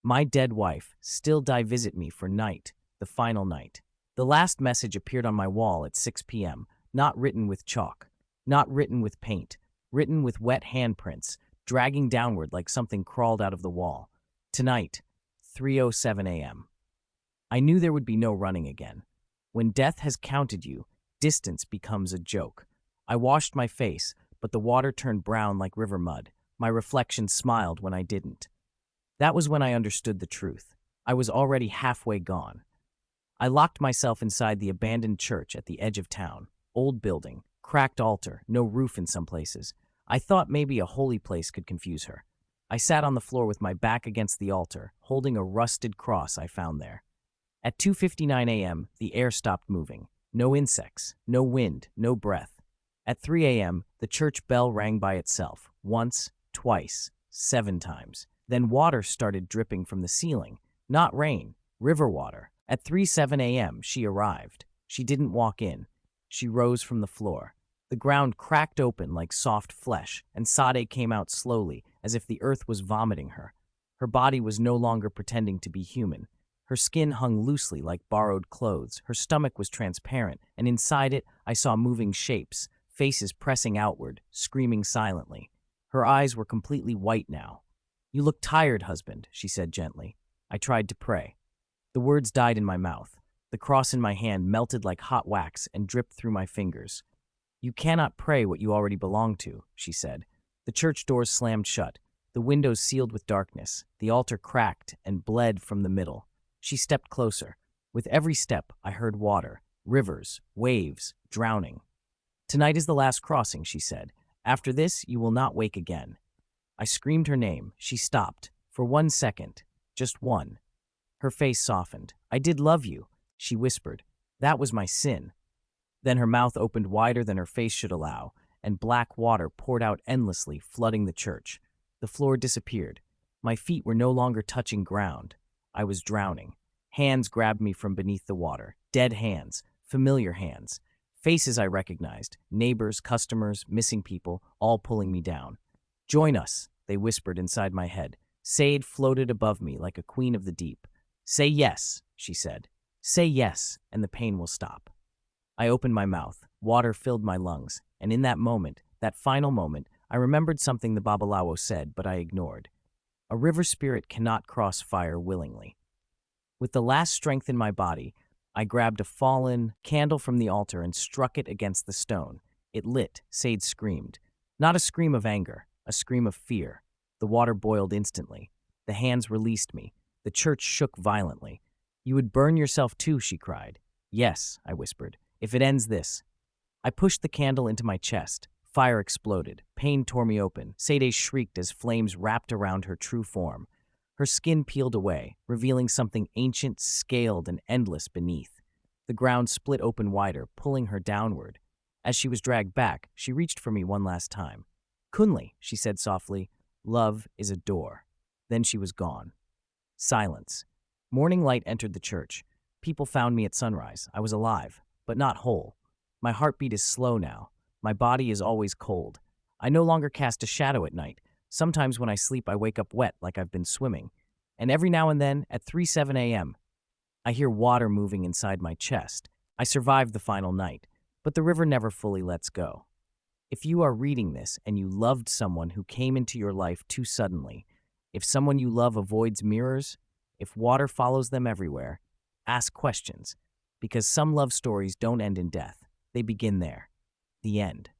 My dead wife, still die visit me for night, the final night. The last message appeared on my wall at 6 p.m., not written with chalk, not written with paint, written with wet handprints, dragging downward like something crawled out of the wall. Tonight, 3:07 a.m. I knew there would be no running again. When death has counted you, distance becomes a joke. I washed my face, but the water turned brown like river mud. My reflection smiled when I didn't. That was when I understood the truth. I was already halfway gone. I locked myself inside the abandoned church at the edge of town. Old building, cracked altar, no roof in some places. I thought maybe a holy place could confuse her. I sat on the floor with my back against the altar, holding a rusted cross I found there. At 2:59 a.m., the air stopped moving. No insects, no wind, no breath. At 3 a.m., the church bell rang by itself, once, twice, 7 times. Then water started dripping from the ceiling. Not rain, river water. At 3:07 a.m., she arrived. She didn't walk in. She rose from the floor. The ground cracked open like soft flesh, and Sade came out slowly, as if the earth was vomiting her. Her body was no longer pretending to be human. Her skin hung loosely like borrowed clothes. Her stomach was transparent, and inside it, I saw moving shapes, faces pressing outward, screaming silently. Her eyes were completely white now. "You look tired, husband," she said gently. I tried to pray. The words died in my mouth. The cross in my hand melted like hot wax and dripped through my fingers. "You cannot pray what you already belong to," she said. The church doors slammed shut, the windows sealed with darkness, the altar cracked and bled from the middle. She stepped closer. With every step, I heard water, rivers, waves, drowning. "Tonight is the last crossing," she said. "After this, you will not wake again." I screamed her name. She stopped. For 1 second. Just one. Her face softened. "I did love you," she whispered. "That was my sin." Then her mouth opened wider than her face should allow, and black water poured out endlessly, flooding the church. The floor disappeared. My feet were no longer touching ground. I was drowning. Hands grabbed me from beneath the water. Dead hands. Familiar hands. Faces I recognized. Neighbors, customers, missing people, all pulling me down. "Join us," they whispered inside my head. Sade floated above me like a queen of the deep. "Say yes," she said. "Say yes, and the pain will stop." I opened my mouth. Water filled my lungs. And in that moment, that final moment, I remembered something the Babalawo said, but I ignored. A river spirit cannot cross fire willingly. With the last strength in my body, I grabbed a fallen candle from the altar and struck it against the stone. It lit. Sade screamed. Not a scream of anger, a scream of fear. The water boiled instantly. The hands released me. The church shook violently. "You would burn yourself too," she cried. "Yes," I whispered, "if it ends this." I pushed the candle into my chest. Fire exploded. Pain tore me open. Sade shrieked as flames wrapped around her true form. Her skin peeled away, revealing something ancient, scaled, and endless beneath. The ground split open wider, pulling her downward. As she was dragged back, she reached for me one last time. "Kunli," she said softly, "love is a door." Then she was gone. Silence. Morning light entered the church. People found me at sunrise. I was alive, but not whole. My heartbeat is slow now. My body is always cold. I no longer cast a shadow at night. Sometimes when I sleep, I wake up wet like I've been swimming. And every now and then, at 3:07 a.m., I hear water moving inside my chest. I survived the final night, but the river never fully lets go. If you are reading this and you loved someone who came into your life too suddenly, if someone you love avoids mirrors, if water follows them everywhere, ask questions, because some love stories don't end in death. They begin there. The end.